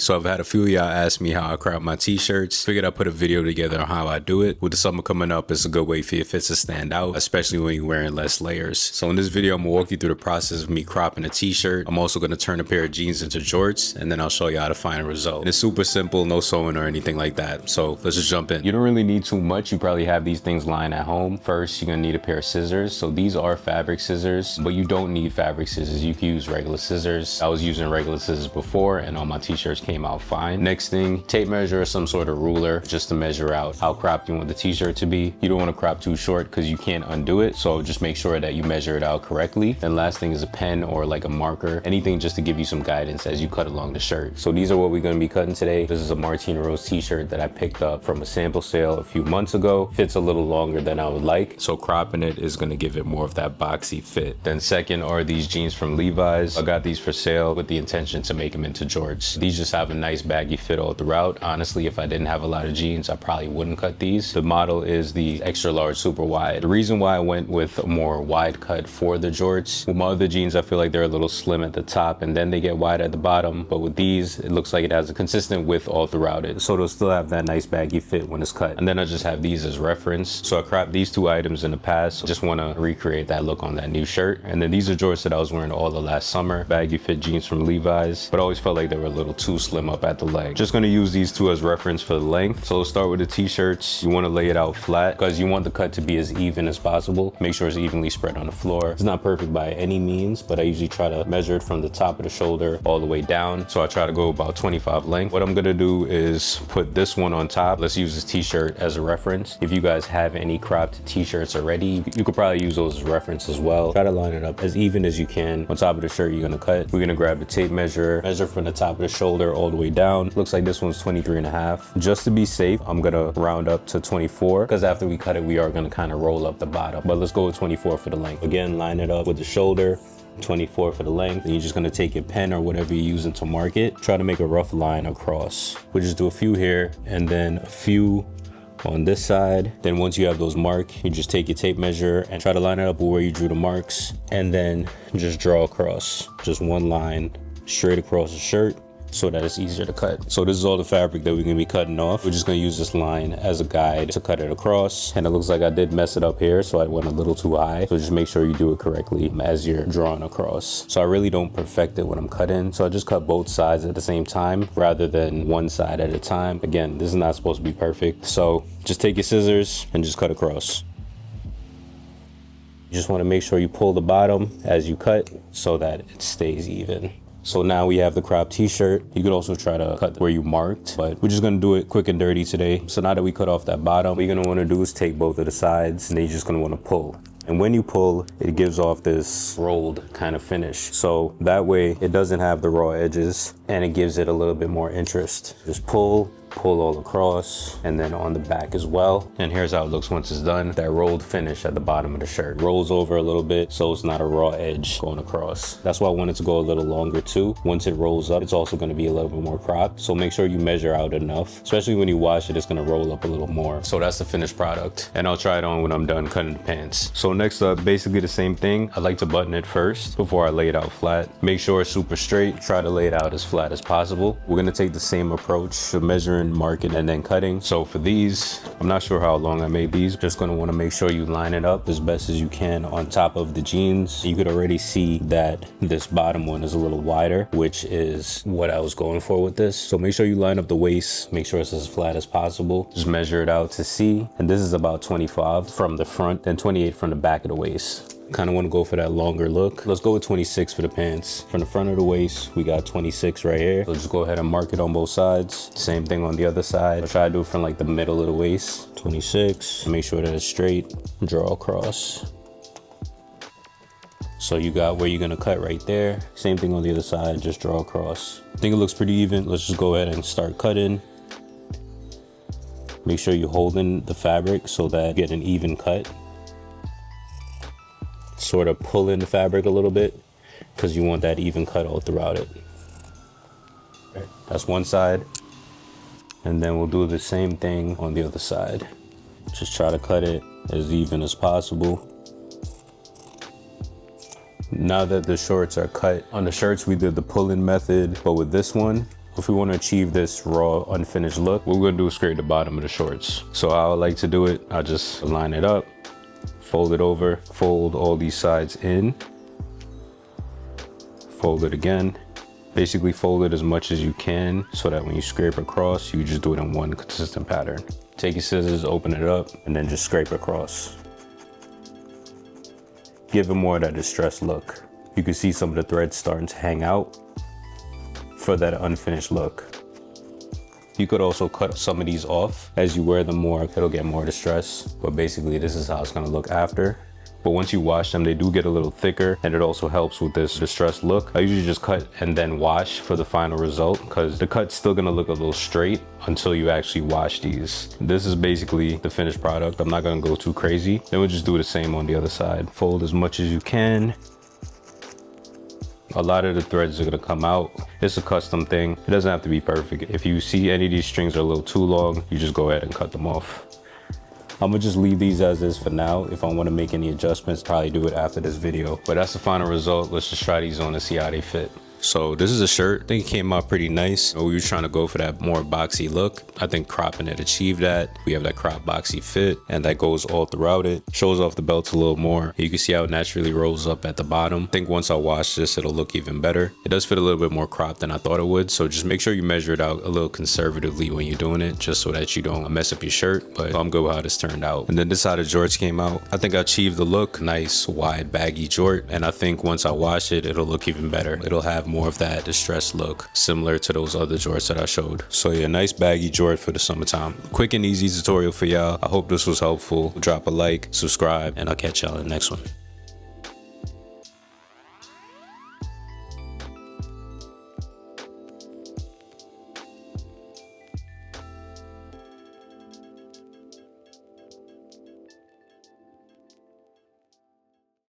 So I've had a few of y'all ask me how I crop my t-shirts. Figured I'd put a video together on how I do it. With the summer coming up, it's a good way for your fits to stand out, especially when you're wearing less layers. So in this video, I'm gonna walk you through the process of me cropping a t-shirt. I'm also gonna turn a pair of jeans into jorts, and then I'll show you how to find a result. And it's super simple, no sewing or anything like that. So let's just jump in. You don't really need too much. You probably have these things lying at home. First, you're gonna need a pair of scissors. So these are fabric scissors, but you don't need fabric scissors. You can use regular scissors. I was using regular scissors before, and all my t-shirts came out fine. Next thing, tape measure or some sort of ruler just to measure out how cropped you want the t-shirt to be. You don't want to crop too short because you can't undo it, so just make sure that you measure it out correctly. Then last thing is a pen or like a marker, anything just to give you some guidance as you cut along the shirt. So these are what we're going to be cutting today. This is a Martina Rose t-shirt that I picked up from a sample sale a few months ago. Fits a little longer than I would like, so cropping it is going to give it more of that boxy fit. Then second are these jeans from Levi's. I got these for sale with the intention to make them into jorts. These just have a nice baggy fit all throughout. Honestly, if I didn't have a lot of jeans, I probably wouldn't cut these. The model is the extra large super wide. The reason why I went with a more wide cut for the jorts, with my other jeans I feel like they're a little slim at the top and then they get wide at the bottom, but with these it looks like it has a consistent width all throughout it, so it'll still have that nice baggy fit when it's cut. And then I just have these as reference. So I cropped these two items in the past, just want to recreate that look on that new shirt. And then these are jorts that I was wearing all the last summer, baggy fit jeans from Levi's, but I always felt like they were a little too slim up at the leg. Just going to use these two as reference for the length. So let's start with the t-shirts. You want to lay it out flat because you want the cut to be as even as possible. Make sure it's evenly spread on the floor. It's not perfect by any means, but I usually try to measure it from the top of the shoulder all the way down. So I try to go about 25 length. What I'm going to do is put this one on top. Let's use this t-shirt as a reference. If you guys have any cropped t-shirts already, you could probably use those as reference as well. Try to line it up as even as you can on top of the shirt you're going to cut. We're going to grab the tape measure, measure from the top of the shoulder all the way down. Looks like this one's 23.5. Just to be safe, I'm gonna round up to 24 because after we cut it, we are gonna kind of roll up the bottom, but let's go with 24 for the length. Again, line it up with the shoulder, 24 for the length. And you're just gonna take your pen or whatever you're using to mark it. Try to make a rough line across. We'll just do a few here and then a few on this side. Then once you have those marked, you just take your tape measure and try to line it up where you drew the marks, and then just draw across, just one line straight across the shirt, so that it's easier to cut. So this is all the fabric that we're gonna be cutting off. We're just gonna use this line as a guide to cut it across. And it looks like I did mess it up here, so I went a little too high. So just make sure you do it correctly as you're drawing across. So I really don't perfect it when I'm cutting. So I just cut both sides at the same time rather than one side at a time. Again, this is not supposed to be perfect. So just take your scissors and just cut across. You just wanna make sure you pull the bottom as you cut so that it stays even. So now we have the cropped t-shirt. You could also try to cut where you marked, but we're just gonna do it quick and dirty today. So now that we cut off that bottom, what you're gonna wanna do is take both of the sides and then you're just gonna wanna pull. And when you pull, it gives off this rolled kind of finish. So that way it doesn't have the raw edges and it gives it a little bit more interest. Just pull all across and then on the back as well. And here's how it looks once it's done. That rolled finish at the bottom of the shirt rolls over a little bit so it's not a raw edge going across. That's why I wanted to go a little longer too. Once it rolls up, it's also going to be a little bit more cropped. So make sure you measure out enough, especially when you wash it, it's going to roll up a little more. So that's the finished product, and I'll try it on when I'm done cutting the pants. So next up, basically the same thing. I like to button it first before I lay it out flat. Make sure it's super straight. Try to lay it out as flat as possible. We're going to take the same approach to measuring, marking, and then cutting. So for these, I'm not sure how long I made these. Just going to want to make sure you line it up as best as you can on top of the jeans. You could already see that this bottom one is a little wider, which is what I was going for with this. So make sure you line up the waist, make sure it's as flat as possible. Just measure it out to see. And this is about 25 from the front and 28 from the back of the waist. Kind of want to go for that longer look. Let's go with 26 for the pants. From the front of the waist, we got 26 right here. So just go ahead and mark it on both sides. Same thing on the other side. I'll try to do it from like the middle of the waist. 26. Make sure that it's straight. Draw across. So you got where you're gonna cut right there. Same thing on the other side, just draw across. I think it looks pretty even. Let's just go ahead and start cutting. Make sure you're holding the fabric so that you get an even cut. Sort of pull in the fabric a little bit because you want that even cut all throughout it. That's one side. And then we'll do the same thing on the other side. Just try to cut it as even as possible. Now that the shorts are cut, on the shirts we did the pull-in method, but with this one, If we want to achieve this raw, unfinished look, what we're gonna do is scrape the bottom of the shorts. So how I like to do it, I just line it up, fold it over, fold all these sides in, fold it again. Basically fold it as much as you can so that when you scrape across, you just do it in one consistent pattern. Take your scissors, open it up, and then just scrape across. Give it more of that distressed look. You can see some of the threads starting to hang out for that unfinished look. You could also cut some of these off. As you wear them more, it'll get more distress. But basically, this is how it's gonna look after. But once you wash them, they do get a little thicker, and it also helps with this distressed look. I usually just cut and then wash for the final result, because the cut's still gonna look a little straight until you actually wash these. This is basically the finished product. I'm not gonna go too crazy. Then we'll just do the same on the other side. Fold as much as you can. A lot of the threads are gonna come out. It's a custom thing. It doesn't have to be perfect. If you see any of these strings are a little too long, you just go ahead and cut them off. I'm gonna just leave these as is for now. If I wanna make any adjustments, probably do it after this video. But that's the final result. Let's just try these on and see how they fit. So this is a shirt. I think it came out pretty nice. We were trying to go for that more boxy look. I think cropping it achieved that. We have that crop boxy fit, and that goes all throughout it. Shows off the belt a little more. You can see how it naturally rolls up at the bottom. I think once I wash this, it'll look even better. It does fit a little bit more cropped than I thought it would. So just make sure you measure it out a little conservatively when you're doing it, just so that you don't mess up your shirt. But I'm good with how this turned out. And then this side of jorts came out. I think I achieved the look. Nice, wide, baggy jort. And I think once I wash it, it'll look even better. It'll have more of that distressed look, similar to those other jorts that I showed. So yeah, nice baggy jort for the summertime. Quick and easy tutorial for y'all. I hope this was helpful. Drop a like, subscribe, and I'll catch y'all in the next one.